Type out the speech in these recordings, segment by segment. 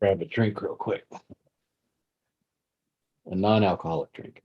Grab a drink real quick. A non-alcoholic drink.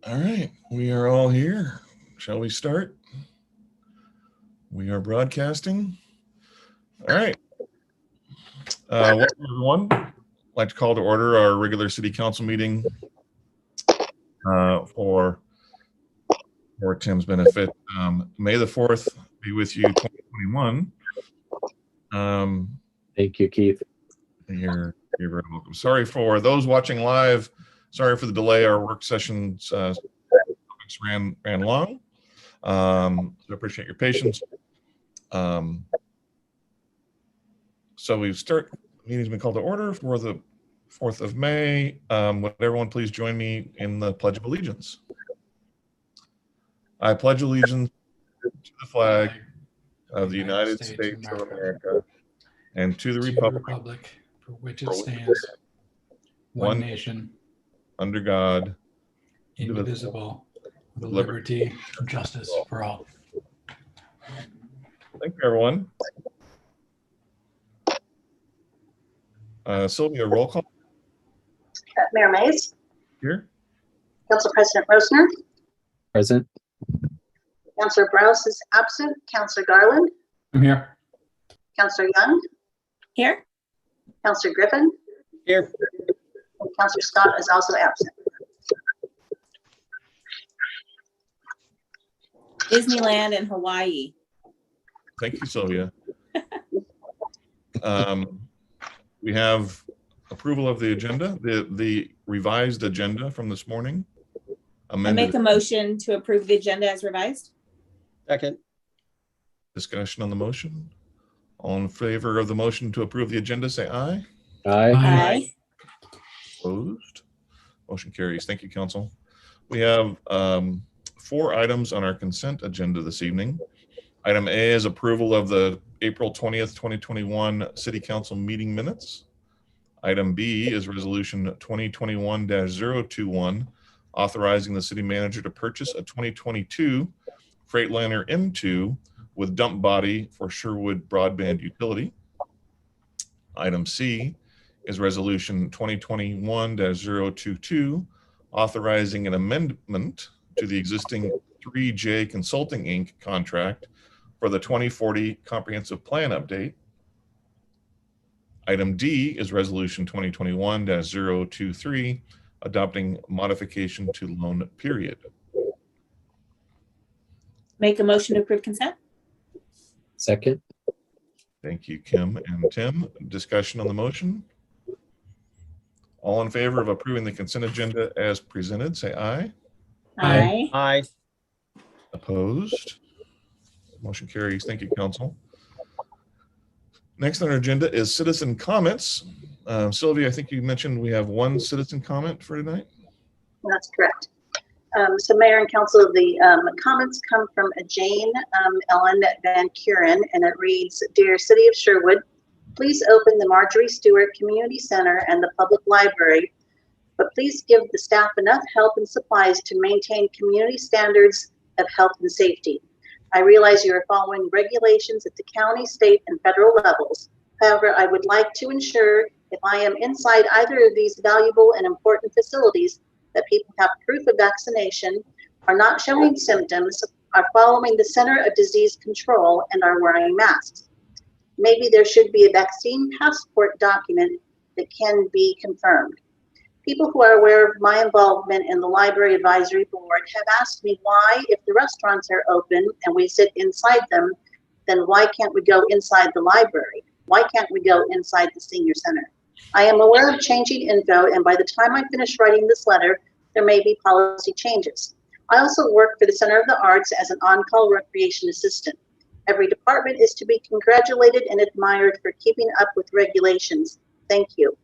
All right, we are all here. Shall we start? We are broadcasting. All right. Welcome everyone. I'd like to call to order our regular city council meeting for Tim's benefit. May the 4th be with you, 2021. Thank you, Keith. You're very welcome. Sorry for those watching live. Sorry for the delay. Our work sessions ran long. So I appreciate your patience. So we start. The meeting's been called to order for the 4th of May. Would everyone please join me in the Pledge of Allegiance? I pledge allegiance to the flag of the United States of America and to the republic for which it stands, one nation, under God, indivisible, with liberty and justice for all. Thank you, everyone. Sylvia, roll call. Mayor Mays. Here. Council President Rosner. Present. Councilor Browse is absent. Councilor Garland. I'm here. Councilor Young. Here. Councilor Griffin. Here. And Councilor Scott is also absent. Disneyland in Hawaii. Thank you, Sylvia. We have approval of the agenda, the revised agenda from this morning. I make a motion to approve the agenda as revised. Second. Discussion on the motion. All in favor of the motion to approve the agenda, say aye. Aye. Aye. Opposed? Motion carries. Thank you, Council. We have 4 items on our consent agenda this evening. Item A is approval of the April 20th, 2021 City Council meeting minutes. Item B is Resolution 2021-021, authorizing the city manager to purchase a 2022 Freightliner M2 with dump body for Sherwood broadband utility. Item C is Resolution 2021-022, authorizing an amendment to the existing 3J Consulting Inc. contract for the 2040 Comprehensive Plan update. Item D is Resolution 2021-023, adopting modification to loan period. Make a motion to approve consent. Second. Thank you, Kim and Tim. Discussion on the motion. All in favor of approving the consent agenda as presented, say aye. Aye. Aye. Opposed? Motion carries. Thank you, Council. Next on our agenda is citizen comments. Sylvia, I think you mentioned we have 1 citizen comment for tonight. That's correct. So Mayor and Council, the comments come from Jane Ellen Van Kuren, and it reads, Dear City of Sherwood, please open the Marjorie Stewart Community Center and the public library but please give the staff enough help and supplies to maintain community standards of health and safety. I realize you are following regulations at the county, state, and federal levels. However, I would like to ensure if I am inside either of these valuable and important facilities that people have proof of vaccination, are not showing symptoms, are following the Center of Disease Control, and are wearing masks. Maybe there should be a vaccine passport document that can be confirmed. People who are aware of my involvement in the Library Advisory Board have asked me why, if the restaurants are open and we sit inside them, then why can't we go inside the library? Why can't we go inside the senior center? I am aware of changing info, and by the time I finish writing this letter, there may be policy changes. I also work for the Center of the Arts as an on-call recreation assistant. Every department is to be congratulated and admired for keeping up with regulations. Thank you.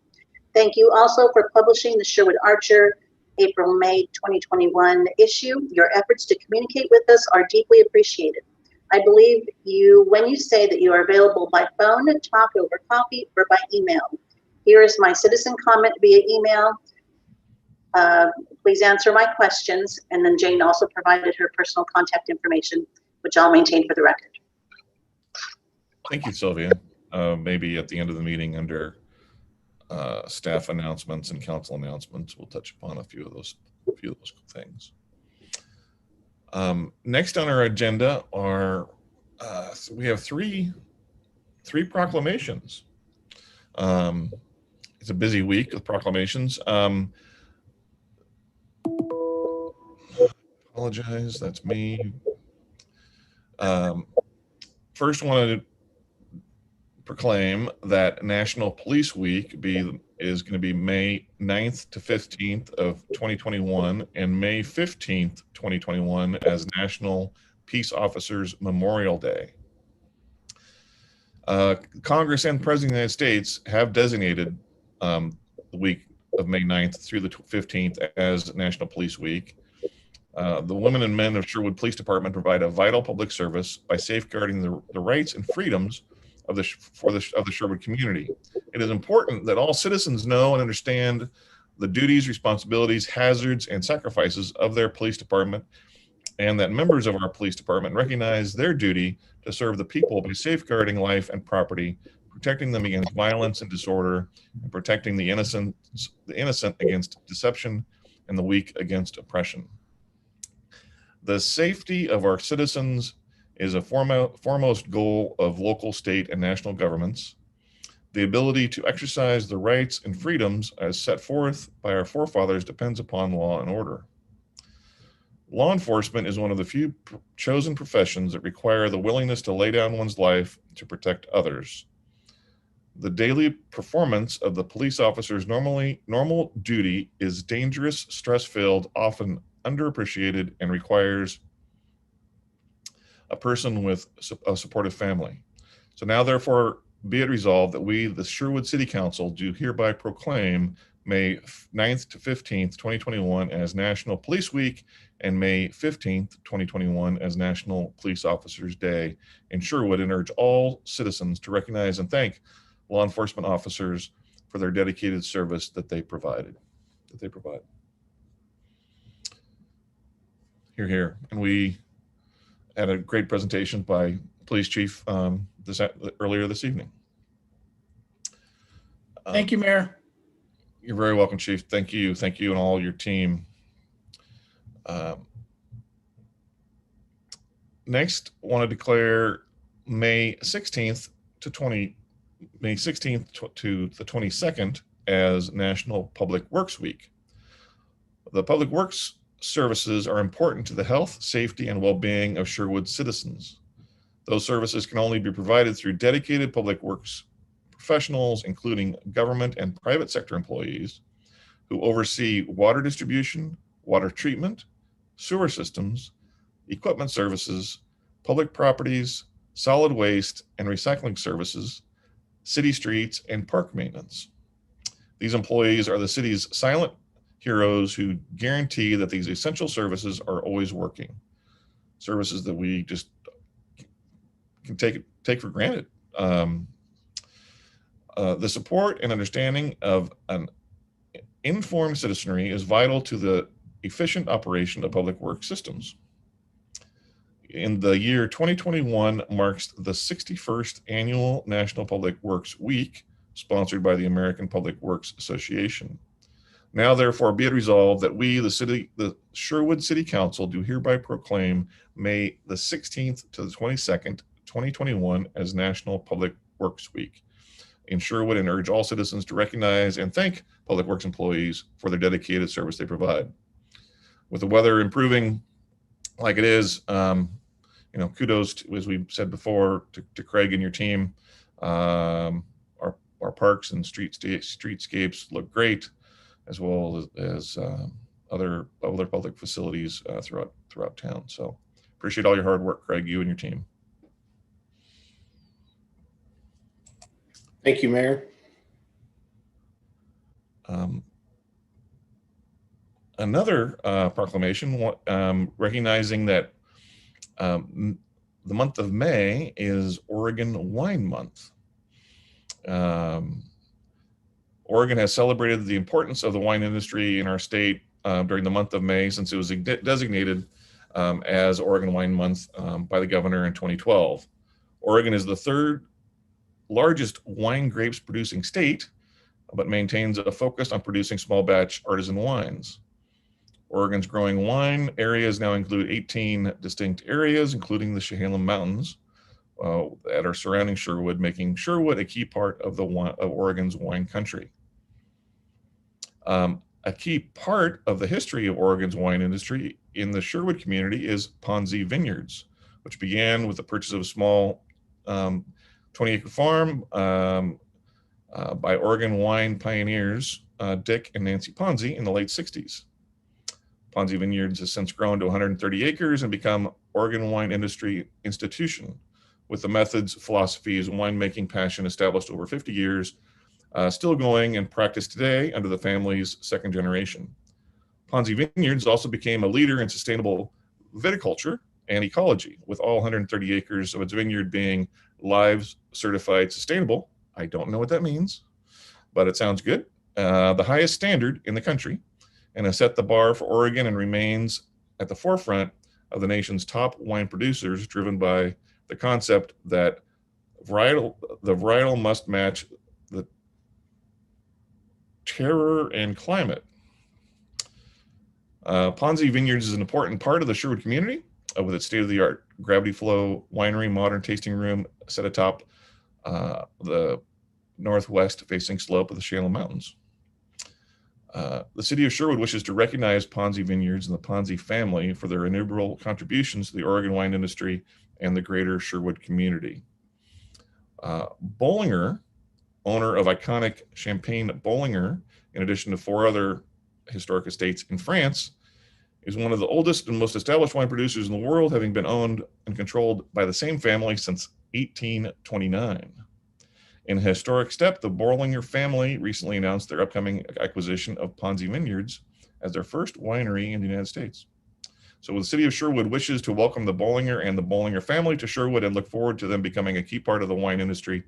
Thank you also for publishing the Sherwood Archer April-May 2021 issue. Your efforts to communicate with us are deeply appreciated. I believe you when you say that you are available by phone, talk over coffee, or by email. Here is my citizen comment via email. Please answer my questions. And then Jane also provided her personal contact information, which I'll maintain for the record. Thank you, Sylvia. Maybe at the end of the meeting under staff announcements and council announcements, we'll touch upon a few of those things. Next on our agenda are we have three proclamations. It's a busy week with proclamations. Apologize, that's me. First, wanted to proclaim that National Police Week is going to be May 9th to 15th of 2021 and May 15th, 2021 as National Peace Officers Memorial Day. Congress and President of the United States have designated the week of May 9th through the 15th as National Police Week. The women and men of Sherwood Police Department provide a vital public service by safeguarding the rights and freedoms of the Sherwood community. It is important that all citizens know and understand the duties, responsibilities, hazards, and sacrifices of their police department, and that members of our police department recognize their duty to serve the people by safeguarding life and property, protecting them against violence and disorder, and protecting the innocent against deception and the weak against oppression. The safety of our citizens is a foremost goal of local, state, and national governments. The ability to exercise the rights and freedoms as set forth by our forefathers depends upon law and order. Law enforcement is one of the few chosen professions that require the willingness to lay down one's life to protect others. The daily performance of the police officer's normal duty is dangerous, stress-filled, often underappreciated, and requires a person with a supportive family. So now, therefore, be it resolved that we, the Sherwood City Council, do hereby proclaim May 9th to 15th, 2021 as National Police Week and May 15th, 2021 as National Police Officers Day in Sherwood, and urge all citizens to recognize and thank law enforcement officers for their dedicated service that they provide. Here. And we had a great presentation by Police Chief earlier this evening. Thank you, Mayor. You're very welcome, Chief. Thank you and all your team. Next, want to declare May 16th to the 22nd as National Public Works Week. The Public Works services are important to the health, safety, and well-being of Sherwood citizens. Those services can only be provided through dedicated public works professionals, including government and private sector employees who oversee water distribution, water treatment, sewer systems, equipment services, public properties, solid waste and recycling services, city streets, and park maintenance. These employees are the city's silent heroes who guarantee that these essential services are always working. Services that we just can take for granted. The support and understanding of an Informed citizenry is vital to the efficient operation of public works systems. In the year 2021 marks the 61st annual National Public Works Week, sponsored by the American Public Works Association. Now, therefore, be it resolved that we, the Sherwood City Council, do hereby proclaim May the 16th to the 22nd, 2021 as National Public Works Week in Sherwood, and urge all citizens to recognize and thank public works employees for their dedicated service they provide. With the weather improving like it is, kudos to, as we said before, to Craig and your team. Our parks and streetscapes look great, as well as other public facilities throughout town. So appreciate all your hard work, Craig, you and your team. Thank you, Mayor. Another proclamation recognizing that the month of May is Oregon Wine Month. Oregon has celebrated the importance of the wine industry in our state during the month of May, since it was designated as Oregon Wine Month by the governor in 2012. Oregon is the third largest wine grapes producing state, but maintains a focus on producing small batch artisan wines. Oregon's growing wine areas now include 18 distinct areas, including the Chehalem Mountains that are surrounding Sherwood, making Sherwood a key part of Oregon's wine country. A key part of the history of Oregon's wine industry in the Sherwood community is Ponzi Vineyards, which began with the purchase of a small 20-acre farm by Oregon wine pioneers Dick and Nancy Ponzi in the late 60s. Ponzi Vineyards has since grown to 130 acres and become Oregon wine industry institution, with the methods, philosophies, and winemaking passion established over 50 years, still going and practiced today under the family's second generation. Ponzi Vineyards also became a leader in sustainable viticulture and ecology, with all 130 acres of its vineyard being Live Certified Sustainable. I don't know what that means, but it sounds good. The highest standard in the country, and has set the bar for Oregon and remains at the forefront of the nation's top wine producers, driven by the concept that the varietal must match the terroir and climate. Ponzi Vineyards is an important part of the Sherwood community, with its state-of-the-art gravity flow winery, modern tasting room set atop the northwest facing slope of the Chehalem Mountains. The city of Sherwood wishes to recognize Ponzi Vineyards and the Ponzi family for their innumerable contributions to the Oregon wine industry and the greater Sherwood community. Bollinger, owner of iconic Champagne Bollinger, in addition to 4 other historic estates in France, is one of the oldest and most established wine producers in the world, having been owned and controlled by the same family since 1829. In a historic step, the Bollinger family recently announced their upcoming acquisition of Ponzi Vineyards as their first winery in the United States. So the city of Sherwood wishes to welcome the Bollinger and the Bollinger family to Sherwood and look forward to them becoming a key part of the wine industry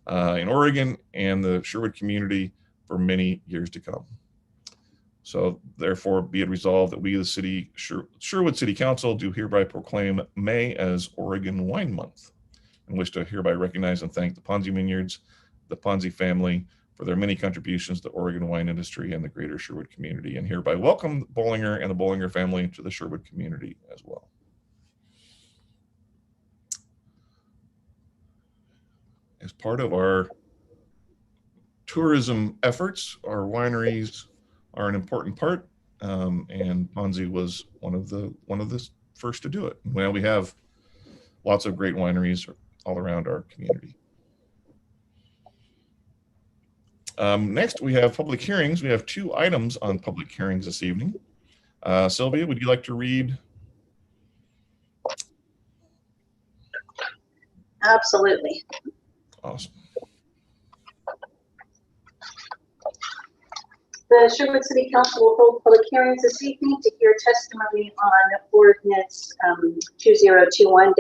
in Oregon and the Sherwood community for many years to come. So therefore, be it resolved that we, the Sherwood City Council, do hereby proclaim May as Oregon Wine Month, and wish to hereby recognize and thank the Ponzi Vineyards, the Ponzi family, for their many contributions to the Oregon wine industry and the greater Sherwood community, and hereby welcome the Bollinger and the Bollinger family to the Sherwood community as well. As part of our tourism efforts, our wineries are an important part, and Ponzi was one of the first to do it. Well, we have lots of great wineries all around our community. Next, we have public hearings. We have 2 items on public hearings this evening. Sylvia, would you like to read? Absolutely. Awesome. The Sherwood City Council will hold public hearings this evening to hear testimony on ordinance 2021-003,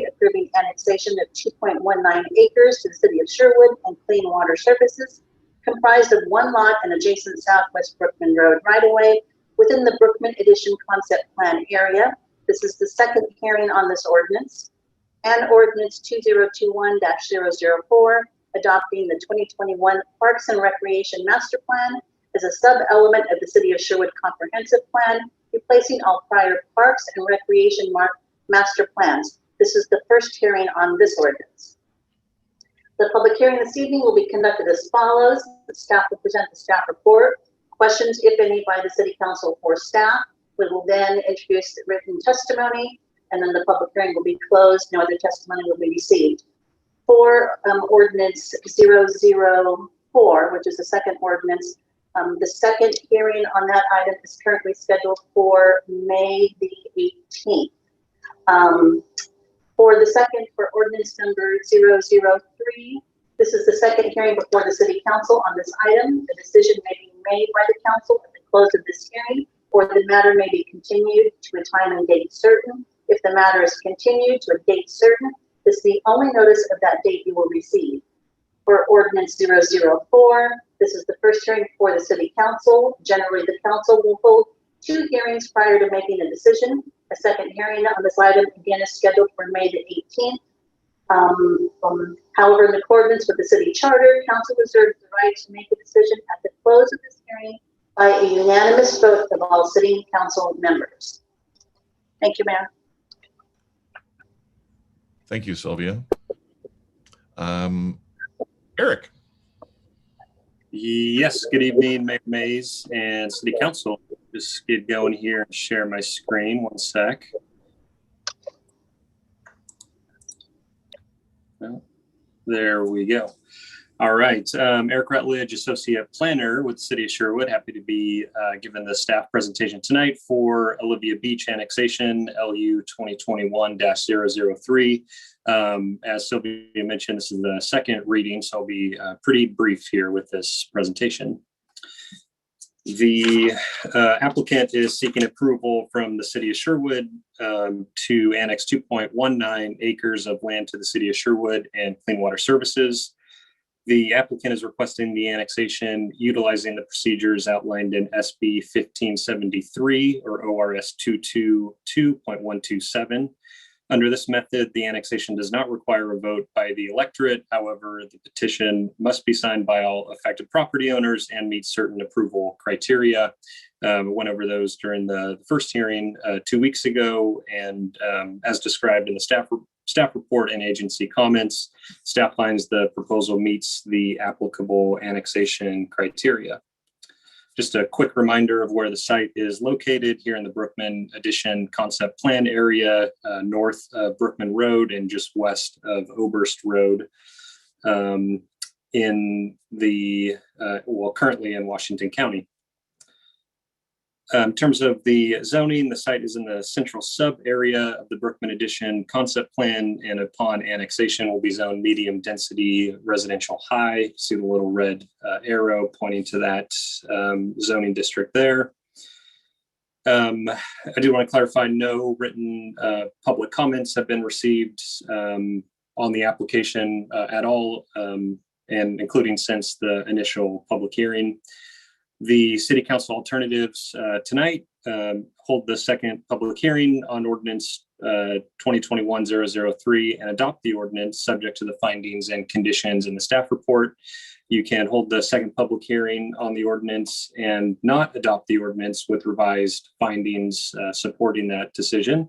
approving annexation of 2.19 acres to the city of Sherwood and clean water services, comprised of one lot and adjacent Southwest Brookman Road right-of-way within the Brookman Edition Concept Plan area. This is the second hearing on this ordinance. And ordinance 2021-004, adopting the 2021 Parks and Recreation Master Plan as a sub-element of the City of Sherwood Comprehensive Plan, replacing all prior Parks and Recreation Master Plans. This is the first hearing on this ordinance. The public hearing this evening will be conducted as follows. The staff will present the staff report. Questions, if any, by the City Council or staff. We will then introduce the written testimony, and then the public hearing will be closed. No other testimony will be received. For ordinance 004, which is the second ordinance, the second hearing on that item is currently scheduled for May the 18th. For ordinance number 003, this is the second hearing before the City Council on this item. The decision may be made by the Council at the close of this hearing, or the matter may be continued to a time and date certain. If the matter is continued to a date certain, this is the only notice of that date you will receive. For ordinance 004, this is the first hearing before the City Council. Generally, the Council will hold 2 hearings prior to making a decision. A second hearing on this item again is scheduled for May the 18th. However, in accordance with the City Charter, Council reserves the right to make a decision at the close of this hearing by a unanimous vote of all City Council members. Thank you, Mayor. Thank you, Sylvia. Eric. Yes, good evening, Mayor Mays and City Council. Just get going here and share my screen. One sec. Well, there we go. All right, Eric Rutledge, Associate Planner with the City of Sherwood. Happy to be given the staff presentation tonight for Olivia Beach Annexation, LU 2021-003. As Sylvia mentioned, this is the second reading, so I'll be pretty brief here with this presentation. The applicant is seeking approval from the City of Sherwood to annex 2.19 acres of land to the City of Sherwood and Clean Water Services. The applicant is requesting the annexation utilizing the procedures outlined in SB 1573 or ORS 222.127. Under this method, the annexation does not require a vote by the electorate. However, the petition must be signed by all affected property owners and meet certain approval criteria. Went over those during the first hearing 2 weeks ago, and as described in the staff report and agency comments, staff finds the proposal meets the applicable annexation criteria. Just a quick reminder of where the site is located here in the Brookman Edition Concept Plan area, north of Brookman Road and just west of Oberst Road, in the, currently in Washington County. In terms of the zoning, the site is in the central sub area of the Brookman Edition Concept Plan, and upon annexation will be zoned medium density residential high. See the little red arrow pointing to that zoning district there. I do want to clarify, no written public comments have been received on the application at all, and including since the initial public hearing. The City Council alternatives tonight hold the second public hearing on ordinance 2021-003 and adopt the ordinance subject to the findings and conditions in the staff report. You can hold the second public hearing on the ordinance and not adopt the ordinance with revised findings supporting that decision,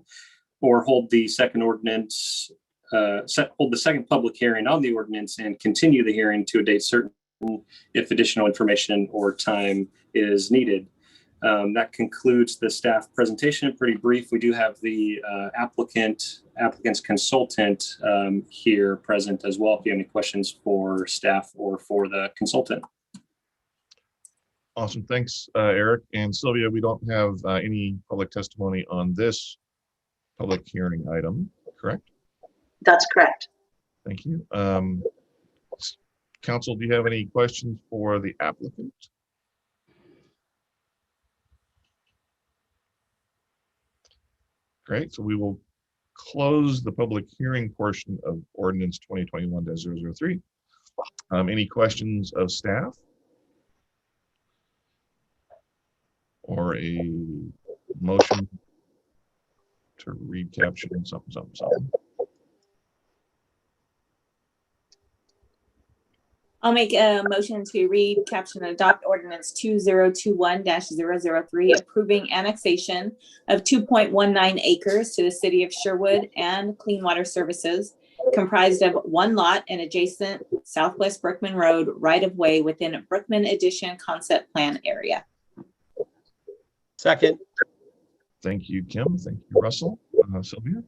or hold the second ordinance, hold the second public hearing on the ordinance and continue the hearing to a date certain if additional information or time is needed. That concludes the staff presentation. Pretty brief. We do have the applicant's consultant here present as well, if you have any questions for staff or for the consultant. Awesome. Thanks, Eric. And Sylvia, we don't have any public testimony on this public hearing item, correct? That's correct. Thank you. Council, do you have any questions for the applicant? Great, so we will close the public hearing portion of ordinance 2021-003. Any questions of staff? or a motion to read caption something. I'll make a motion to read, caption, and adopt ordinance 2021-003, approving annexation of 2.19 acres to the city of Sherwood and Clean Water Services, comprised of one lot and adjacent Southwest Brookman Road right-of-way within Brookman Addition Concept Plan area. Second. Thank you, Kim. Thank you, Russell. Sylvia?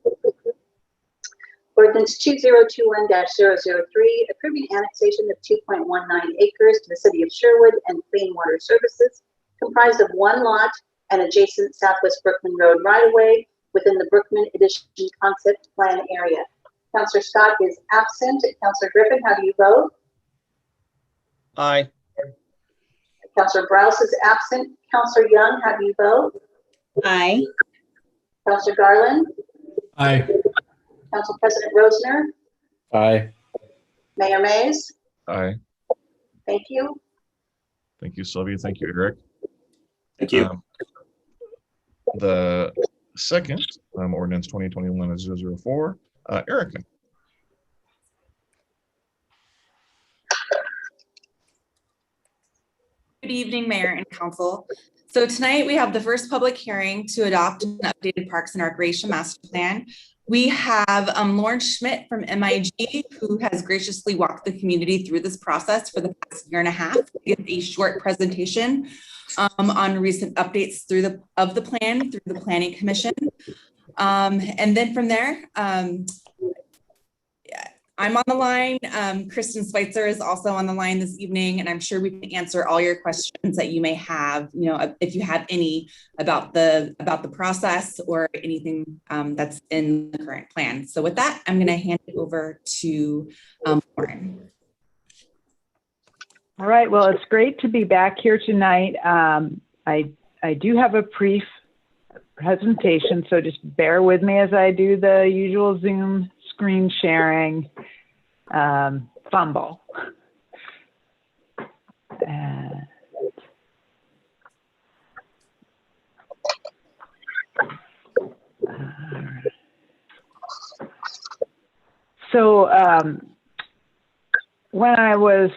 Ordinance 2021-003, approving annexation of 2.19 acres to the city of Sherwood and Clean Water Services, comprised of one lot and adjacent Southwest Brookman Road right-of-way within the Brookman Addition Concept Plan area. Councillor Scott is absent. Councillor Griffin, how do you vote? Aye. Councillor Browse is absent. Councillor Young, how do you vote? Aye. Councillor Garland? Aye. Council President Rosner? Aye. Mayor Mays? Aye. Thank you. Thank you, Sylvia. Thank you, Eric. Thank you. The second ordinance 2021-004, Erica. Good evening, Mayor and Council. So tonight we have the first public hearing to adopt an updated Parks and Recreation Master Plan. We have Lauren Schmidt from MIG, who has graciously walked the community through this process for the past year and a half, to give a short presentation on recent updates through the plan through the Planning Commission. And then from there, I'm on the line. Kristen Schweitzer is also on the line this evening, and I'm sure we can answer all your questions that you may have, you know, if you have any about the process or anything that's in the current plan. So with that, I'm going to hand it over to Lauren. All right. Well, it's great to be back here tonight. I do have a brief presentation, so just bear with me as I do the usual Zoom screen sharing fumble. So when I was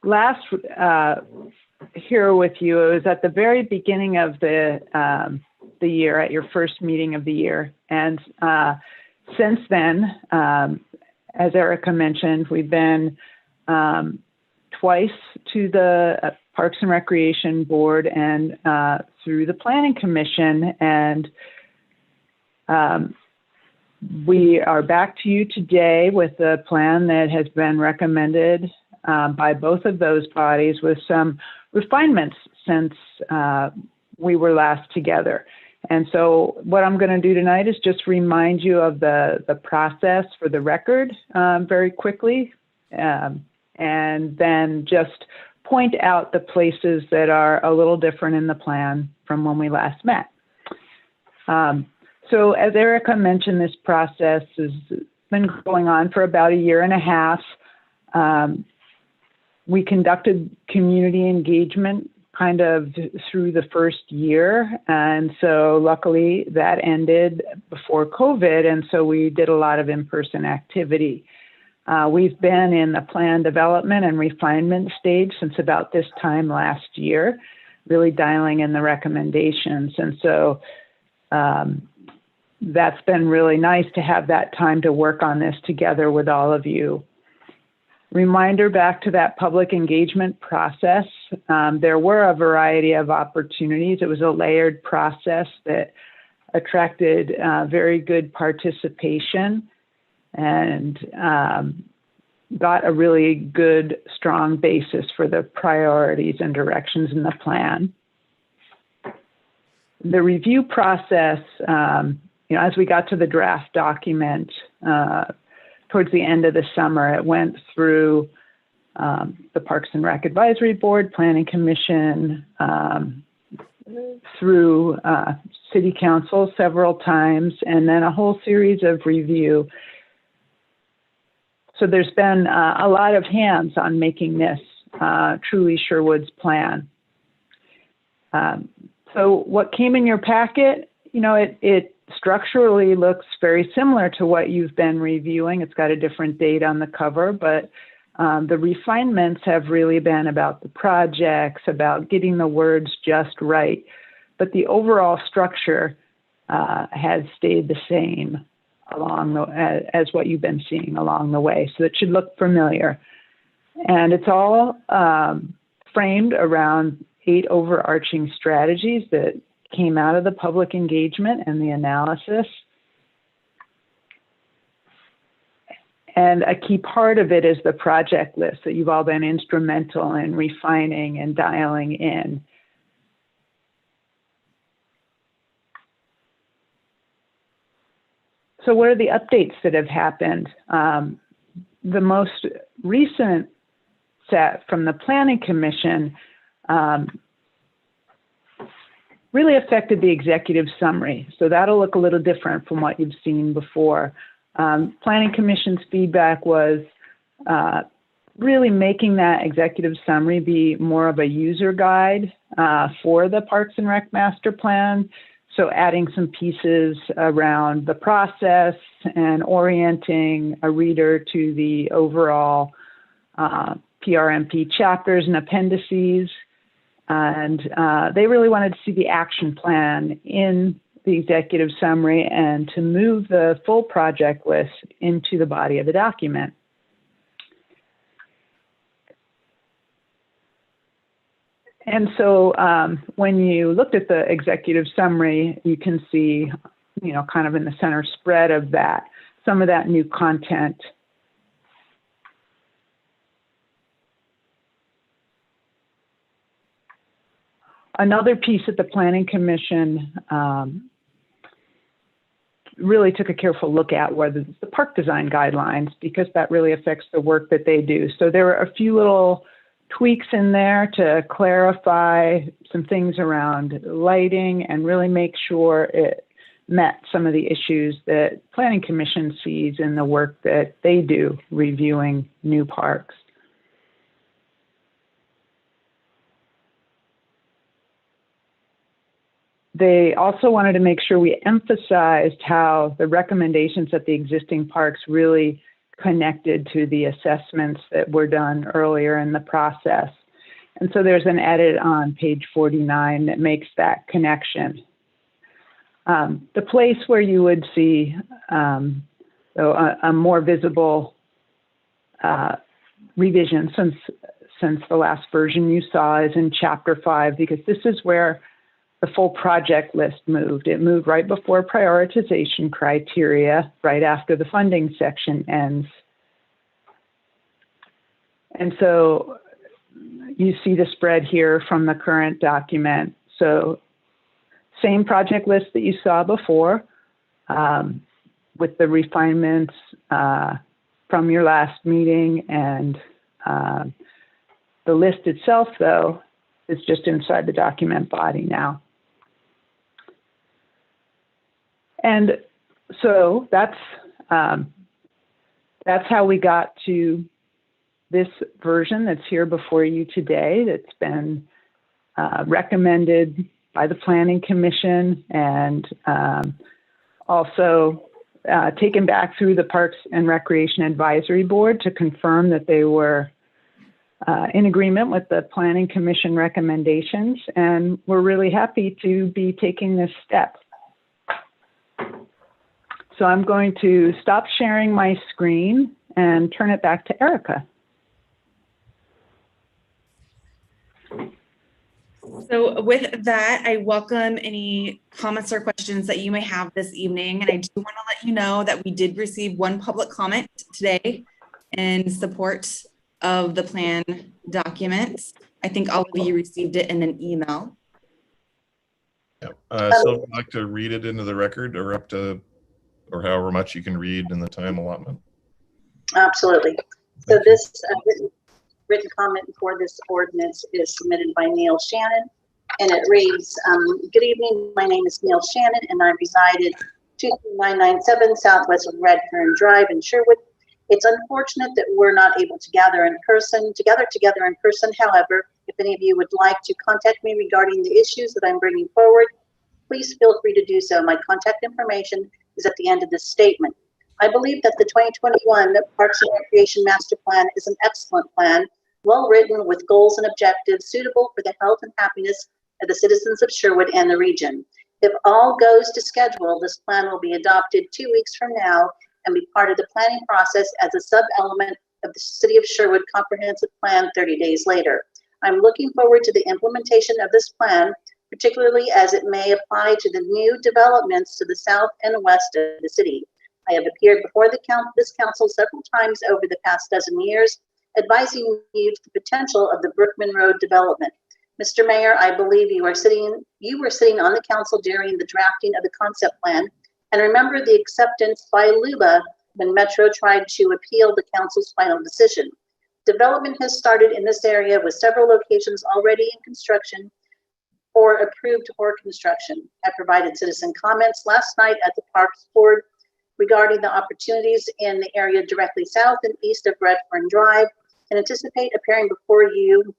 last here with you, it was at the very beginning of the year, at your first meeting of the year. And since then, as Erica mentioned, we've been twice to the Parks and Recreation Board and through the Planning Commission. And we are back to you today with a plan that has been recommended by both of those bodies with some refinements since we were last together. And so what I'm going to do tonight is just remind you of the process for the record very quickly, and then just point out the places that are a little different in the plan from when we last met. So as Erica mentioned, this process has been going on for about a year and a half. We conducted community engagement kind of through the first year. And so luckily that ended before COVID. And so we did a lot of in-person activity. We've been in the plan development and refinement stage since about this time last year, really dialing in the recommendations. And so that's been really nice to have that time to work on this together with all of you. Reminder back to that public engagement process. There were a variety of opportunities. It was a layered process that attracted very good participation and got a really good, strong basis for the priorities and directions in the plan. The review process, as we got to the draft document, towards the end of the summer, it went through the Parks and Rec Advisory Board, Planning Commission, through City Council several times, and then a whole series of review. So there's been a lot of hands on making this truly Sherwood's plan. So what came in your packet, it structurally looks very similar to what you've been reviewing. It's got a different date on the cover, but the refinements have really been about the projects, about getting the words just right. But the overall structure has stayed the same as what you've been seeing along the way. So it should look familiar. And it's all framed around 8 overarching strategies that came out of the public engagement and the analysis. And a key part of it is the project list that you've all been instrumental in refining and dialing in. So what are the updates that have happened? The most recent set from the Planning Commission really affected the executive summary. So that'll look a little different from what you've seen before. Planning Commission's feedback was really making that executive summary be more of a user guide for the Parks and Rec Master Plan. So adding some pieces around the process and orienting a reader to the overall PRMP chapters and appendices. And they really wanted to see the action plan in the executive summary and to move the full project list into the body of the document. And so when you looked at the executive summary, you can see, kind of in the center spread of that, some of that new content. Another piece that the Planning Commission really took a careful look at was the park design guidelines, because that really affects the work that they do. So there were a few little tweaks in there to clarify some things around lighting and really make sure it met some of the issues that Planning Commission sees in the work that they do reviewing new parks. They also wanted to make sure we emphasized how the recommendations at the existing parks really connected to the assessments that were done earlier in the process. And so there's an edit on page 49 that makes that connection. The place where you would see a more visible revision since the last version you saw is in chapter 5, because this is where the full project list moved. It moved right before prioritization criteria, right after the funding section ends. And so you see the spread here from the current document. So same project list that you saw before, with the refinements from your last meeting, and the list itself, though, is just inside the document body now. And so that's how we got to this version that's here before you today, that's been recommended by the Planning Commission and also taken back through the Parks and Recreation Advisory Board to confirm that they were in agreement with the Planning Commission recommendations. And we're really happy to be taking this step. So I'm going to stop sharing my screen and turn it back to Erica. So with that, I welcome any comments or questions that you may have this evening. And I do want to let you know that we did receive one public comment today in support of the plan documents. I think all of you received it in an email. Yeah. So would you like to read it into the record, or up to, or however much you can read in the time allotment? Absolutely. So this written comment for this ordinance is submitted by Neil Shannon, and it reads, good evening, my name is Neil Shannon, and I reside at 22997 Southwest Red Fern Drive in Sherwood. It's unfortunate that we're not able to gather in person. However, If any of you would like to contact me regarding the issues that I'm bringing forward, please feel free to do so. My contact information is at the end of this statement. I believe that the 2021 Parks and Recreation Master Plan is an excellent plan, well written with goals and objectives suitable for the health and happiness of the citizens of Sherwood and the region. If all goes to schedule, this plan will be adopted 2 weeks from now and be part of the planning process as a sub-element of the City of Sherwood Comprehensive Plan 30 days later. I'm looking forward to the implementation of this plan, particularly as it may apply to the new developments to the south and west of the city. I have appeared before this council several times over the past dozen years, advising you to the potential of the Brookman Road development. Mr. Mayor, I believe you were sitting on the council during the drafting of the concept plan, and remember the acceptance by LUBA when Metro tried to appeal the council's final decision. Development has started in this area with several locations already in construction or approved for construction. I provided citizen comments last night at the Parks Board regarding the opportunities in the area directly south and east of Redfern Drive, and anticipate appearing before you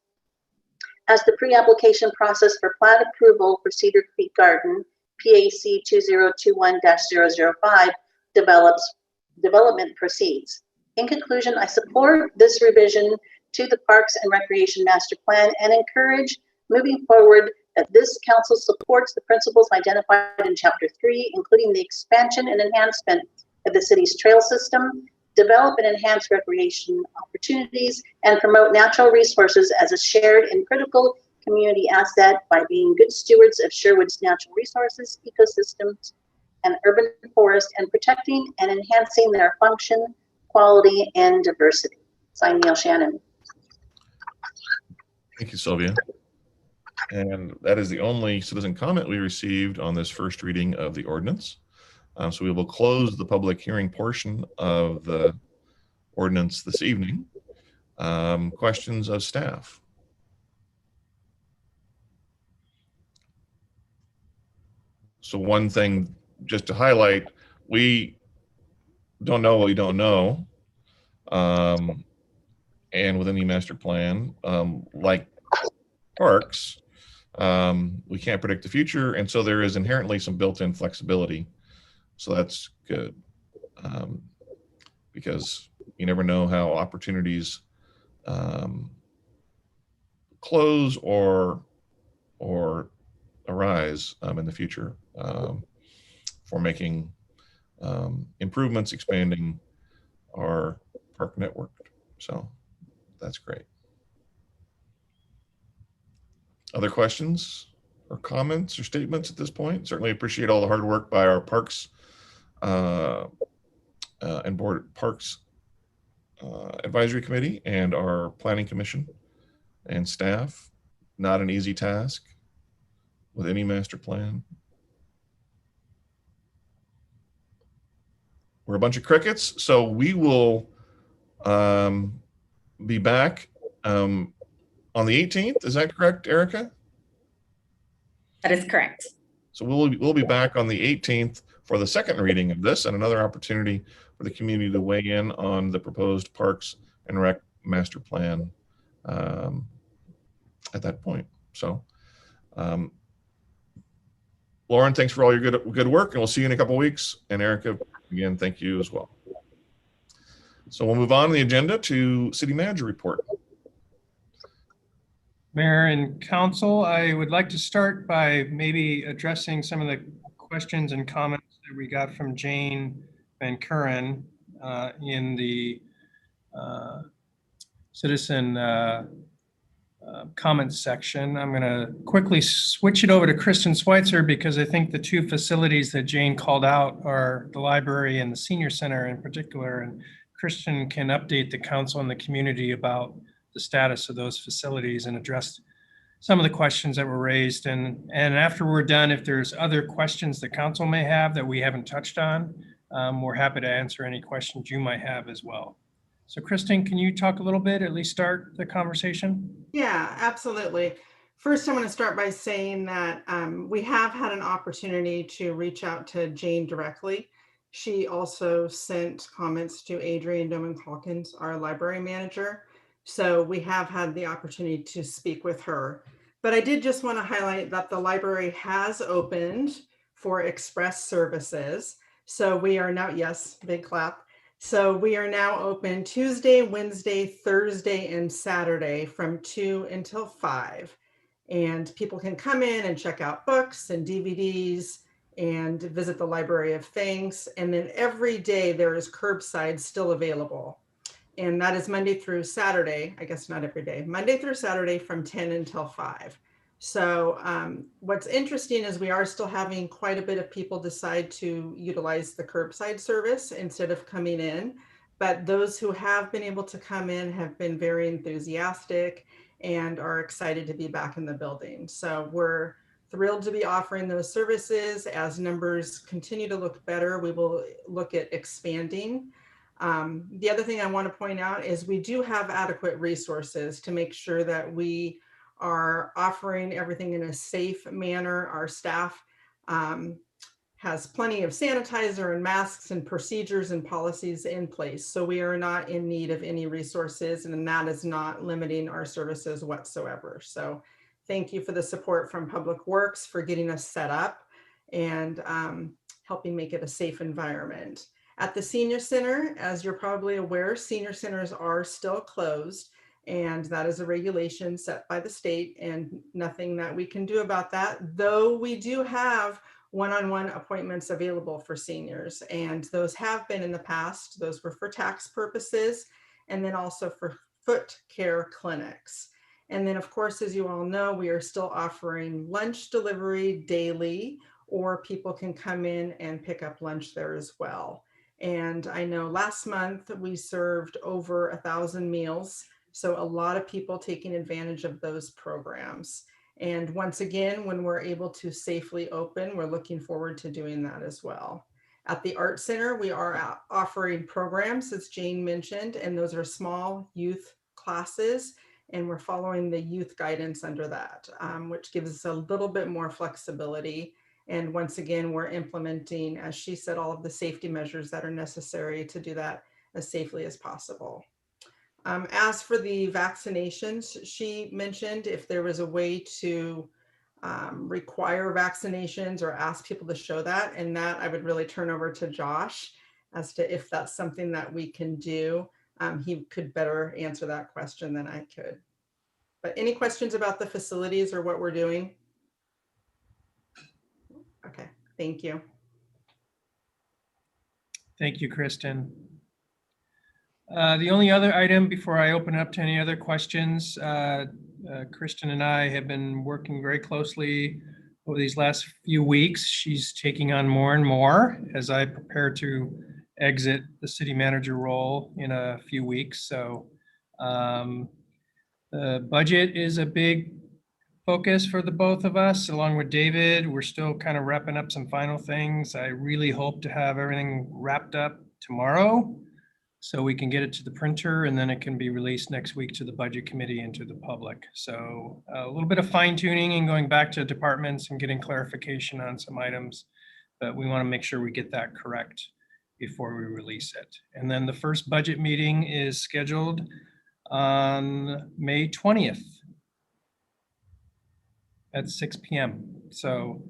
as the pre-application process for plat approval for Cedar Creek Garden, PAC 2021-005, development proceeds. In conclusion, I support this revision to the Parks and Recreation Master Plan and encourage moving forward that this council supports the principles identified in Chapter 3, including the expansion and enhancement of the city's trail system, develop and enhance recreation opportunities, and promote natural resources as a shared and critical community asset by being good stewards of Sherwood's natural resources, ecosystems, and urban forest, and protecting and enhancing their function, quality, and diversity. Signed, Neil Shannon. Thank you, Sylvia. And that is the only citizen comment we received on this first reading of the ordinance. So we will close the public hearing portion of the ordinance this evening. Questions of staff? So one thing just to highlight, we don't know what we don't know. And with any master plan, like parks, we can't predict the future. And so there is inherently some built-in flexibility. So that's good, because you never know how opportunities close or arise in the future for making improvements, expanding our park network. So that's great. Other questions or comments or statements at this point? Certainly appreciate all the hard work by our parks and board parks advisory committee and our planning commission and staff. Not an easy task with any master plan. We're a bunch of crickets, so we will be back on the 18th. Is that correct, Erica? That is correct. So we'll be back on the 18th for the second reading of this and another opportunity for the community to weigh in on the proposed Parks and Rec Master Plan at that point. So, Lauren, thanks for all your good work, and we'll see you in a couple of weeks. And Erica, again, thank you as well. So we'll move on the agenda to City Manager report. Mayor and Council, I would like to start by maybe addressing some of the questions and comments that we got from Jane Van Kuren in the citizen comments section. I'm going to quickly switch it over to Kristen Schweitzer because I think the two facilities that Jane called out are the library and the senior center in particular. And Kristen can update the council and the community about the status of those facilities and address some of the questions that were raised. And after we're done, if there's other questions the council may have that we haven't touched on, we're happy to answer any questions you might have as well. So Kristen, can you talk a little bit, at least start the conversation? Yeah, absolutely. First, I want to start by saying that we have had an opportunity to reach out to Jane directly. She also sent comments to Adrian Doman Hawkins, our library manager. So we have had the opportunity to speak with her. But I did just want to highlight that the library has opened for express services. So we are now, yes, big clap. So we are now open Tuesday, Wednesday, Thursday, and Saturday from 2 until 5. And people can come in and check out books and DVDs and visit the Library of Things. And then every day there is curbside still available. And that is Monday through Saturday, I guess not every day, Monday through Saturday from 10 until 5. So what's interesting is we are still having quite a bit of people decide to utilize the curbside service instead of coming in. But those who have been able to come in have been very enthusiastic and are excited to be back in the building. So we're thrilled to be offering those services. As numbers continue to look better, we will look at expanding. The other thing I want to point out is we do have adequate resources to make sure that we are offering everything in a safe manner. Our staff has plenty of sanitizer and masks and procedures and policies in place. So we are not in need of any resources, and that is not limiting our services whatsoever. So thank you for the support from Public Works for getting us set up and helping make it a safe environment. At the Senior Center, as you're probably aware, senior centers are still closed, and that is a regulation set by the state and nothing that we can do about that, though we do have one-on-one appointments available for seniors, and those have been in the past. Those were for tax purposes and then also for foot care clinics. And then, of course, as you all know, we are still offering lunch delivery daily, or people can come in and pick up lunch there as well. And I know last month we served over 1,000 meals. So a lot of people taking advantage of those programs. And once again, when we're able to safely open, we're looking forward to doing that as well. At the Art Center, we are offering programs, as Jane mentioned, and those are small youth classes. And we're following the youth guidance under that, which gives us a little bit more flexibility. And once again, we're implementing, as she said, all of the safety measures that are necessary to do that as safely as possible. As for the vaccinations, she mentioned if there was a way to require vaccinations or ask people to show that, and that I would really turn over to Josh as to if that's something that we can do. He could better answer that question than I could. But any questions about the facilities or what we're doing? Okay, thank you. Thank you, Kristen. The only other item before I open up to any other questions, Kristen and I have been working very closely over these last few weeks. She's taking on more and more as I prepare to exit the city manager role in a few weeks. So the budget is a big focus for the both of us, along with David. We're still kind of wrapping up some final things. I really hope to have everything wrapped up tomorrow so we can get it to the printer, and then it can be released next week to the budget committee and to the public. So a little bit of fine tuning and going back to departments and getting clarification on some items, but we want to make sure we get that correct before we release it. And then the first budget meeting is scheduled on May 20th at 6 p.m. So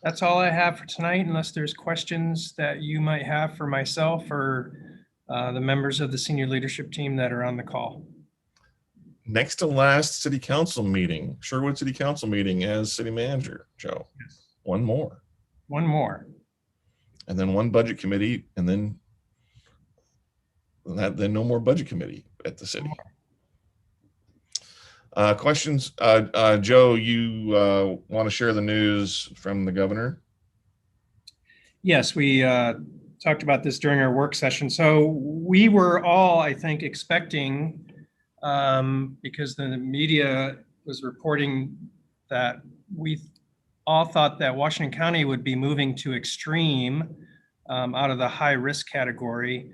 that's all I have for tonight, unless there's questions that you might have for myself or the members of the senior leadership team that are on the call. Next to last city council meeting, Sherwood City Council meeting as city manager, Joe. Yes. One more. One more. And then one budget committee, and then no more budget committee at the city. Questions? Joe, you want to share the news from the governor? Yes, we talked about this during our work session. So we were all, I think, expecting, because the media was reporting that we all thought that Washington County would be moving to extreme out of the high risk category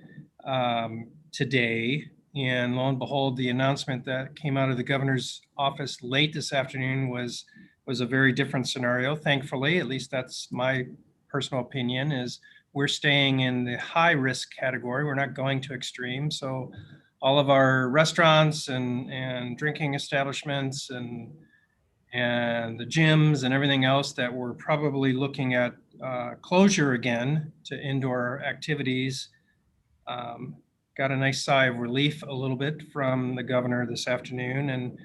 today. And lo and behold, the announcement that came out of the governor's office late this afternoon was a very different scenario. Thankfully, at least that's my personal opinion, is we're staying in the high risk category. We're not going to extreme. So all of our restaurants and drinking establishments and the gyms and everything else that we're probably looking at closure again to indoor activities. Got a nice sigh of relief a little bit from the governor this afternoon, and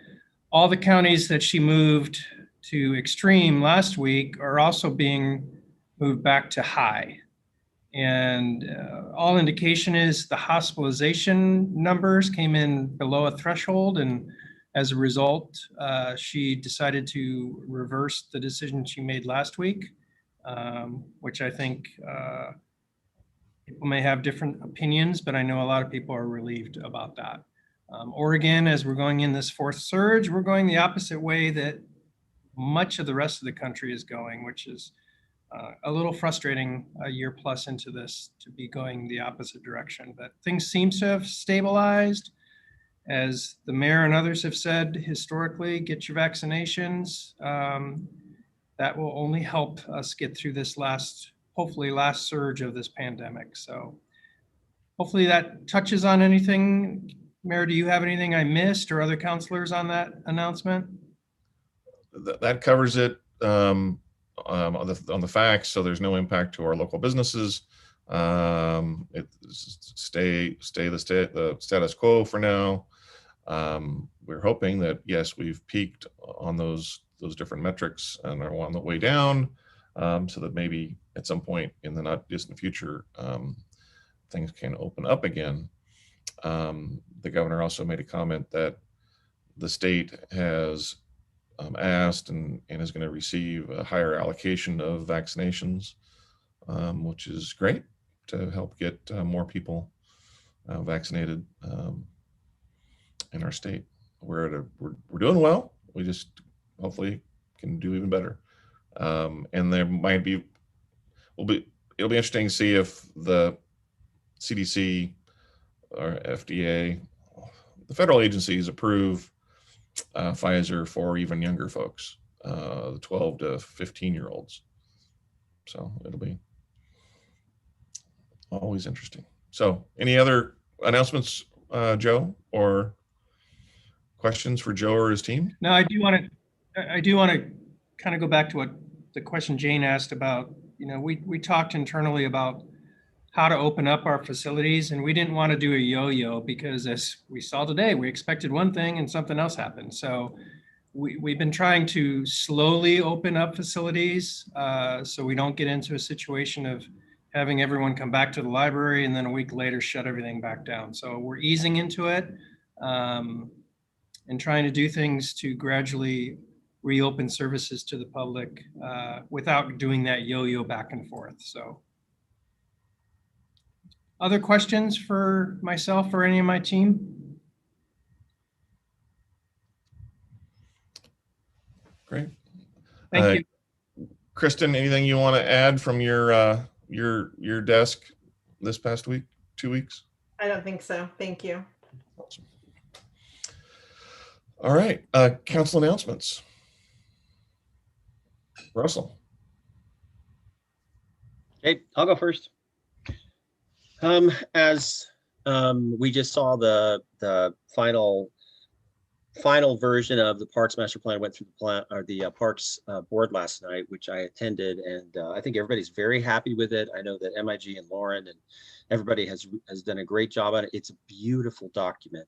all the counties that she moved to extreme last week are also being moved back to high. And all indication is the hospitalization numbers came in below a threshold, and as a result, she decided to reverse the decision she made last week, which I think people may have different opinions, but I know a lot of people are relieved about that. Oregon, as we're going in this fourth surge, we're going the opposite way that much of the rest of the country is going, which is a little frustrating a year plus into this to be going the opposite direction. But things seem to have stabilized. As the mayor and others have said historically, get your vaccinations. That will only help us get through this hopefully last surge of this pandemic. So hopefully that touches on anything. Mayor, do you have anything I missed or other counselors on that announcement? That covers it on the facts, so there's no impact to our local businesses. Stay the status quo for now. We're hoping that, yes, we've peaked on those different metrics and are on the way down, so that maybe at some point in the not distant future, things can open up again. The governor also made a comment that the state has asked and is going to receive a higher allocation of vaccinations, which is great to help get more people vaccinated in our state. We're doing well. We just hopefully can do even better. And there might be, it'll be interesting to see if the CDC or FDA, the federal agencies, approve Pfizer for even younger folks, the 12 to 15-year-olds. So it'll be always interesting. So any other announcements, Joe, or questions for Joe or his team? No, I do want to kind of go back to what the question Jane asked about. You know, we talked internally about how to open up our facilities, and we didn't want to do a yo-yo because, as we saw today, we expected one thing and something else happened. So we've been trying to slowly open up facilities so we don't get into a situation of having everyone come back to the library and then a week later shut everything back down. So we're easing into it and trying to do things to gradually reopen services to the public without doing that yo-yo back and forth. So other questions for myself or any of my team? Great. Thank you. Kristen, anything you want to add from your desk this past week, 2 weeks? I don't think so. Thank you. Awesome. All right, council announcements. Russell. Okay, I'll go first. As we just saw the final version of the Parks Master Plan went through the Parks board last night, which I attended, and I think everybody's very happy with it. I know that MIG and Lauren and everybody has done a great job on it. It's a beautiful document,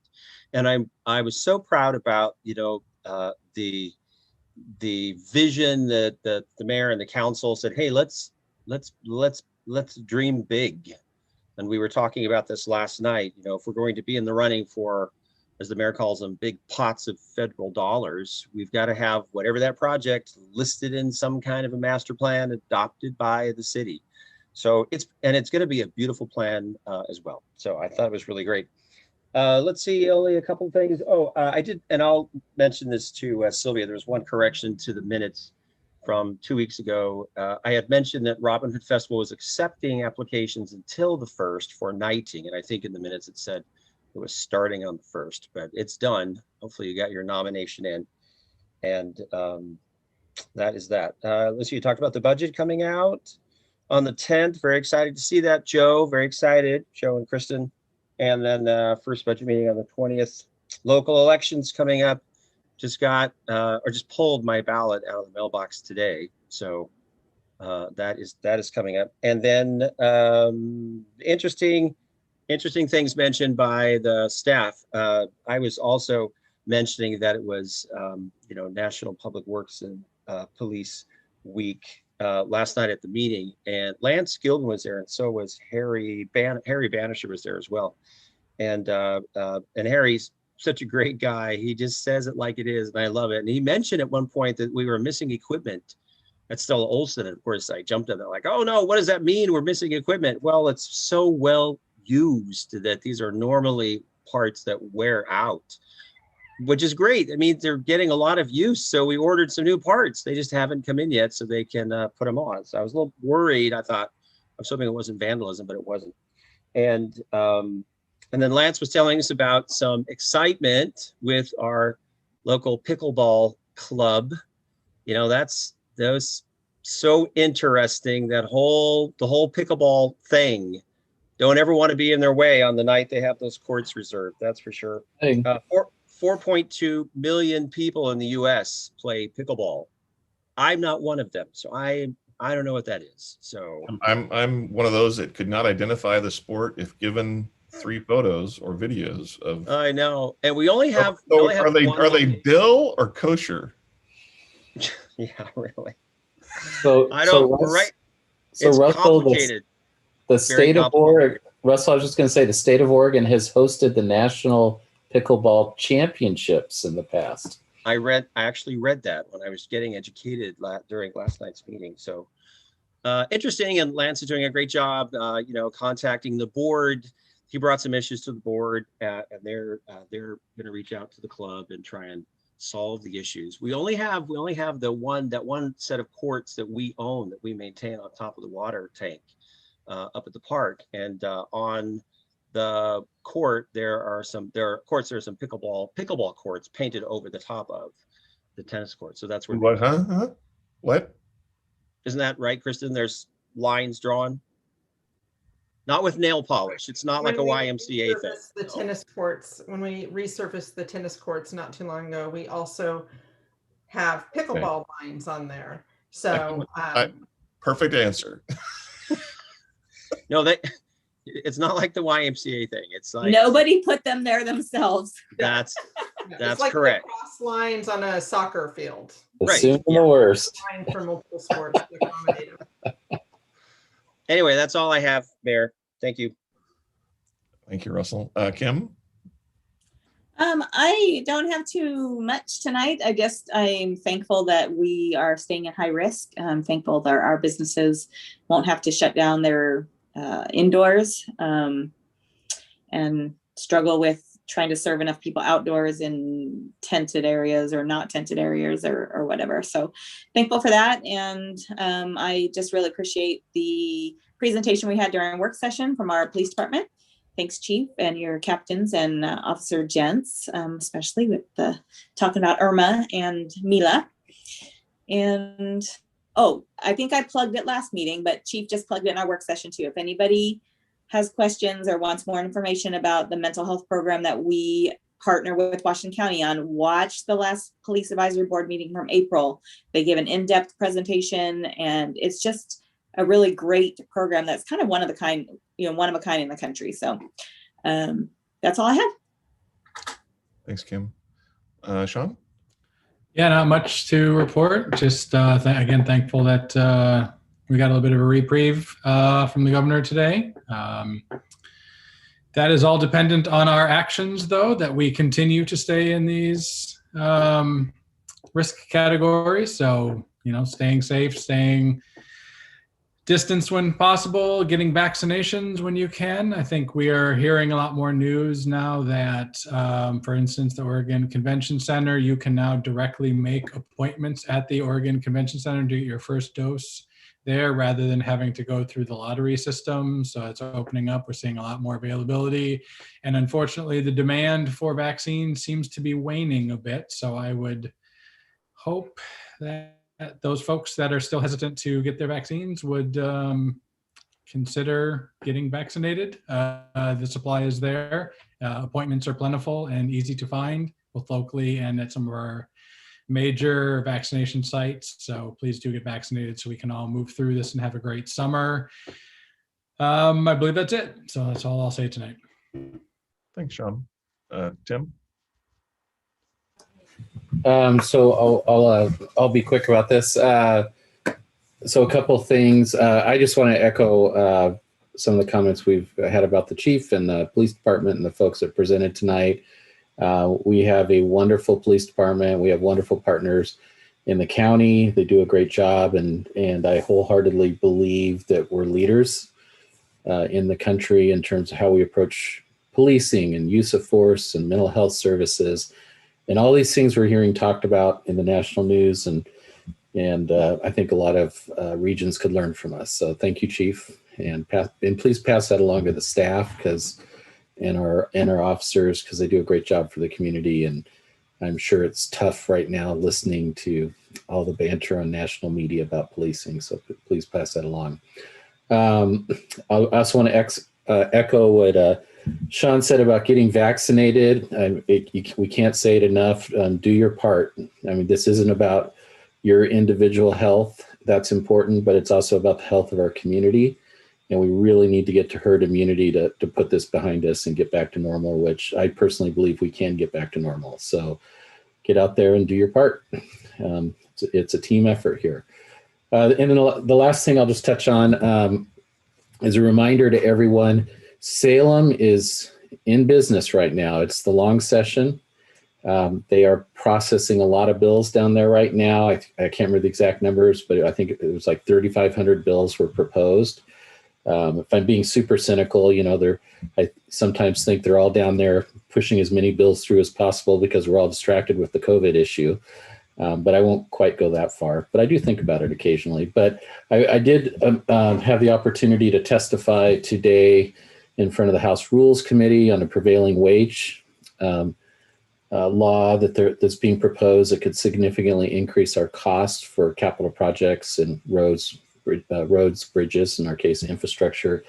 and I was so proud about the vision that the mayor and the council said, hey, let's dream big. And we were talking about this last night. You know, if we're going to be in the running for, as the mayor calls them, big pots of federal dollars, we've got to have whatever that project listed in some kind of a master plan adopted by the city. So it's going to be a beautiful plan as well. So I thought it was really great. Let's see, only a couple of things. I did, and I'll mention this to Sylvia. There was one correction to the minutes from 2 weeks ago. I had mentioned that Robin Hood Festival was accepting applications until the 1st for nighting. And I think in the minutes it said it was starting on the 1st, but it's done. Hopefully you got your nomination in. And that is that. Let's see, you talked about the budget coming out on the 10th. Very excited to see that. Joe, very excited. Joe and Kristen, And then first budget meeting on the 20th. Local elections coming up. Just got or just pulled my ballot out of the mailbox today. So that is coming up. And then interesting things mentioned by the staff. I was also mentioning that it was National Public Works and Police Week last night at the meeting, and Lance Gilden was there, and so was Harry Banisher was there as well. And Harry's such a great guy. He just says it like it is, and I love it. And he mentioned at one point that we were missing equipment at Stella Olson, and of course I jumped on that like, oh no, what does that mean? We're missing equipment. Well, it's so well used that these are normally parts that wear out, which is great. I mean, they're getting a lot of use. So we ordered some new parts. They just haven't come in yet, so they can put them on. So I was a little worried. I was hoping it wasn't vandalism, but it wasn't. And then Lance was telling us about some excitement with our local pickleball club. That's so interesting, the whole pickleball thing. Don't ever want to be in their way on the night they have those courts reserved. That's for sure. Hey. 4.2 million people in the U.S. play pickleball. I'm not one of them, so I don't know what that is. So I'm one of those that could not identify the sport if given 3 photos or videos of. I know, and we only have. Are they dill or kosher? Yeah, really. So I don't. so Right. So it's Russell, complicated. the state of Oregon. Russell, I was just going to say the state of Oregon has hosted the National Pickleball Championships in the past. I actually read that when I was getting educated during last night's meeting. So interesting, and Lance is doing a great job. Contacting the board. He brought some issues to the board, and they're going to reach out to the club and try and solve the issues. We only have that one set of courts that we own, that we maintain on top of the water tank up at the park, and on the court there are some pickleball courts painted over the top of the tennis court. So that's where. What? What? Isn't that right, Kristen? There's lines drawn. Not with nail polish. It's not like a YMCA thing. The tennis courts, when we resurfaced the tennis courts not too long ago, we also have pickleball lines on there. So perfect answer. No, it's not like the YMCA thing. It's like nobody put them there themselves. That's like correct. The cross lines on a soccer field. Assume the worst. For multiple sports to accommodate them. Anyway, that's all I have, Mayor. Thank you. Thank you, Russell. Kim? I don't have too much tonight. I'm thankful that we are staying at high risk. I'm thankful that our businesses won't have to shut down their indoors and struggle with trying to serve enough people outdoors in tented areas or not tented areas or whatever. So thankful for that. And I just really appreciate the presentation we had during work session from our police department. Thanks, Chief, and your captains and Officer Gents, especially with talking about Irma and Mila. And I think I plugged it last meeting, but Chief just plugged it in our work session too. If anybody has questions or wants more information about the mental health program that we partner with Washington County on, watch the last Police Advisory Board meeting from April. They gave an in-depth presentation, and it's just a really great program that's kind of one of a kind in the country. So that's all I have. Thanks, Kim. Sean? Yeah, not much to report. Just again, thankful that we got a little bit of a reprieve from the governor today. That is all dependent on our actions, though, that we continue to stay in these risk categories. So, staying safe, staying distance when possible, getting vaccinations when you can. I think we are hearing a lot more news now that, for instance, the Oregon Convention Center, you can now directly make appointments at the Oregon Convention Center to get your first dose there rather than having to go through the lottery system. So it's opening up. We're seeing a lot more availability. And unfortunately, the demand for vaccines seems to be waning a bit. So I would hope that those folks that are still hesitant to get their vaccines would consider getting vaccinated. The supply is there. Appointments are plentiful and easy to find, both locally and at some of our major vaccination sites. So please do get vaccinated so we can all move through this and have a great summer. I believe that's it. So that's all I'll say tonight. Thanks, Sean. Tim? So I'll be quick about this. So a couple of things. I just want to echo some of the comments we've had about the chief and the police department and the folks that presented tonight. We have a wonderful police department. We have wonderful partners in the county. They do a great job, and I wholeheartedly believe that we're leaders in the country in terms of how we approach policing and use of force and mental health services. And all these things we're hearing talked about in the national news, and I think a lot of regions could learn from us. So thank you, Chief, and please pass that along to the staff and our officers, because they do a great job for the community. And I'm sure it's tough right now listening to all the banter on national media about policing. So please pass that along. I also want to echo what Sean said about getting vaccinated. We can't say it enough. Do your part. I mean, this isn't about your individual health. That's important, but it's also about the health of our community. And we really need to get to herd immunity to put this behind us and get back to normal, which I personally believe we can get back to normal. So get out there and do your part. It's a team effort here. And then the last thing I'll just touch on is a reminder to everyone, Salem is in business right now. It's the long session. They are processing a lot of bills down there right now. I can't remember the exact numbers, but I think it was like 3,500 bills were proposed. If I'm being super cynical, I sometimes think they're all down there pushing as many bills through as possible because we're all distracted with the COVID issue. But I won't quite go that far. But I do think about it occasionally. But I did have the opportunity to testify today in front of the House Rules Committee on a prevailing wage law that's being proposed that could significantly increase our costs for capital projects and roads, bridges, in our case, infrastructure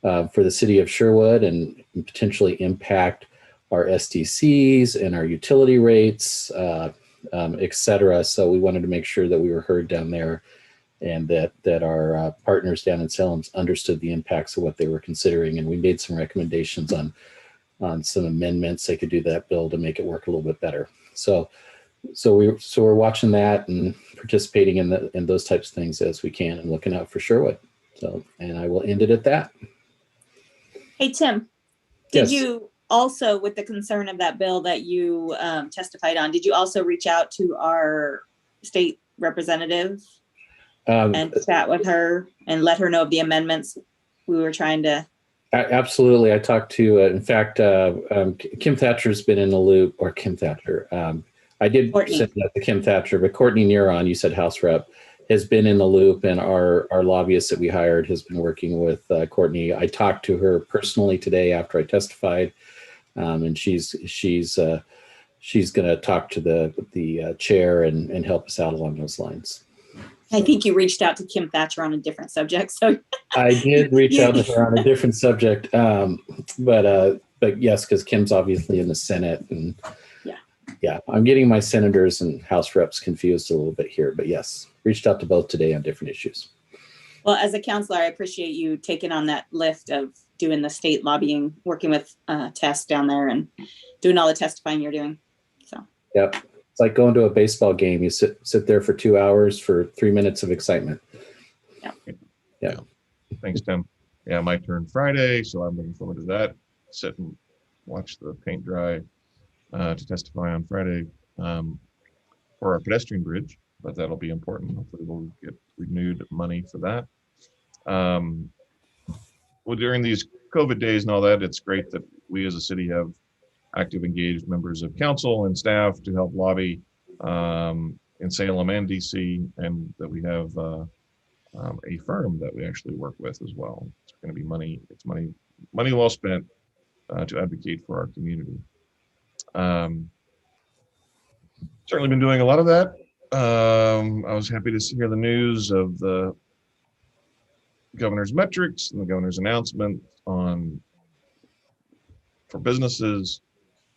for the city of Sherwood, and potentially impact our STCs and our utility rates, et cetera. So we wanted to make sure that we were heard down there, and that our partners down in Salem understood the impacts of what they were considering. And we made some recommendations on some amendments they could do to that bill to make it work a little bit better. So we're watching that and participating in those types of things as we can, and looking out for Sherwood. So, and I will end it at that. Hey, Tim, did Yes. you also, with the concern of that bill that you testified on, did you also reach out to our state representative and chat with her and let her know of the amendments we were trying to? Absolutely. I talked to, in fact, Kim Thatcher's been in the loop, or Kim Thatcher. I did send that to Kim Thatcher, but Courtney Neron, you said House Rep, has been in the loop, and our lobbyist that we hired has been working with Courtney. I talked to her personally today after I testified, and she's going to talk to the chair and help us out along those lines. I think you reached out to Kim Thatcher on a different subject. So I did reach out to her on a different subject, but yes, because Kim's obviously in the Senate, and yeah, I'm getting my senators and House reps confused a little bit here, but yes, reached out to both today on different issues. Well, as a counselor, I appreciate you taking on that lift of doing the state lobbying, working with Tess down there and doing all the testifying you're doing. So yep. It's like going to a baseball game. You sit there for 2 hours for 3 minutes of excitement. Yeah. Thanks, Tim. Yeah, my turn Friday, so I'm looking forward to that. Sit and watch the paint dry to testify on Friday for our pedestrian bridge, but that'll be important. Hopefully we'll get renewed money for that. Well, during these COVID days and all that, it's great that we as a city have active, engaged members of council and staff to help lobby in Salem and DC, and that we have a firm that we actually work with as well. It's going to be money. It's money well spent to advocate for our community. Certainly been doing a lot of that. I was happy to hear the news of the governor's metrics and the governor's announcement on for businesses.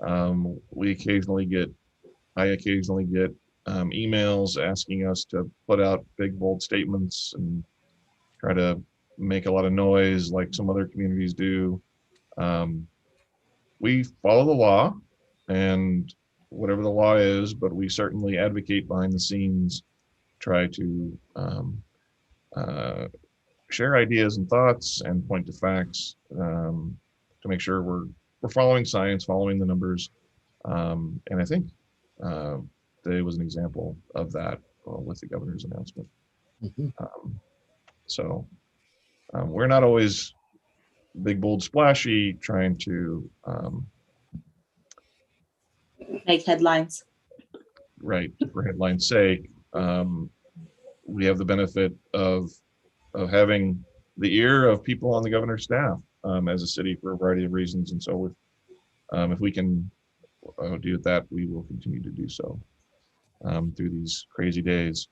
I occasionally get emails asking us to put out big, bold statements and try to make a lot of noise like some other communities do. We follow the law and whatever the law is, but we certainly advocate behind the scenes, try to share ideas and thoughts and point to facts to make sure we're following science, following the numbers. And I think today was an example of that with the governor's announcement. So we're not always big, bold, splashy, trying to Make headlines. Right, for headline's sake. We have the benefit of having the ear of people on the governor's staff as a city for a variety of reasons. And so if we can do that, we will continue to do so through these crazy days.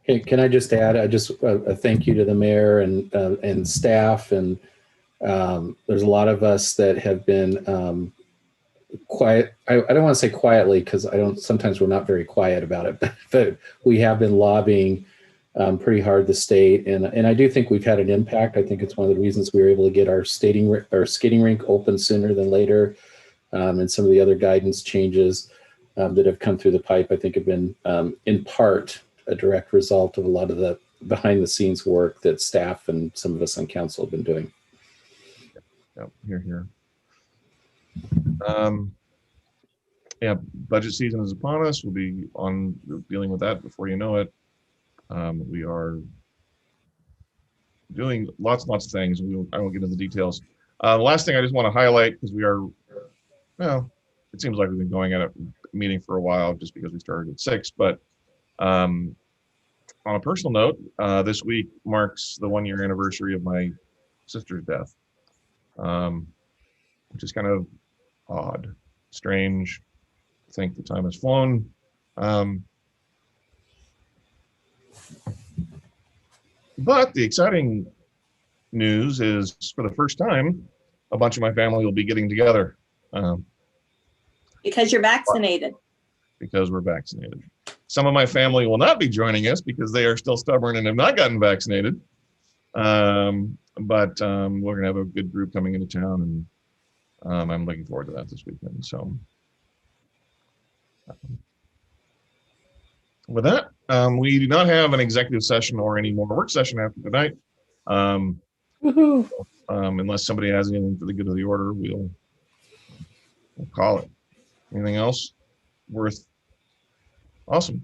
Hey, can I just add, a thank you to the mayor and staff. And there's a lot of us that have been quiet. I don't want to say quietly, because sometimes we're not very quiet about it, but we have been lobbying pretty hard the state. And I do think we've had an impact. I think it's one of the reasons we were able to get our skating rink open sooner than later. And some of the other guidance changes that have come through the pipe, I think have been in part a direct result of a lot of the behind the scenes work that staff and some of us on council have been doing. Yep, here. Yeah, budget season is upon us. We'll be dealing with that before you know it. We are doing lots of things. I won't get into the details. The last thing I just want to highlight, because it seems like we've been going at a meeting for a while just because we started at 6, but on a personal note, this week marks the 1-year anniversary of my sister's death, which is kind of odd, strange. I think the time has flown. But the exciting news is, for the first time, a bunch of my family will be getting together. Because you're vaccinated. Because we're vaccinated. Some of my family will not be joining us because they are still stubborn and have not gotten vaccinated. But we're going to have a good group coming into town, and I'm looking forward to that this weekend. So with that, we do not have an executive session or any more work session after tonight. Unless somebody has anything for the good of the order, we'll call it. Anything else worth? Awesome.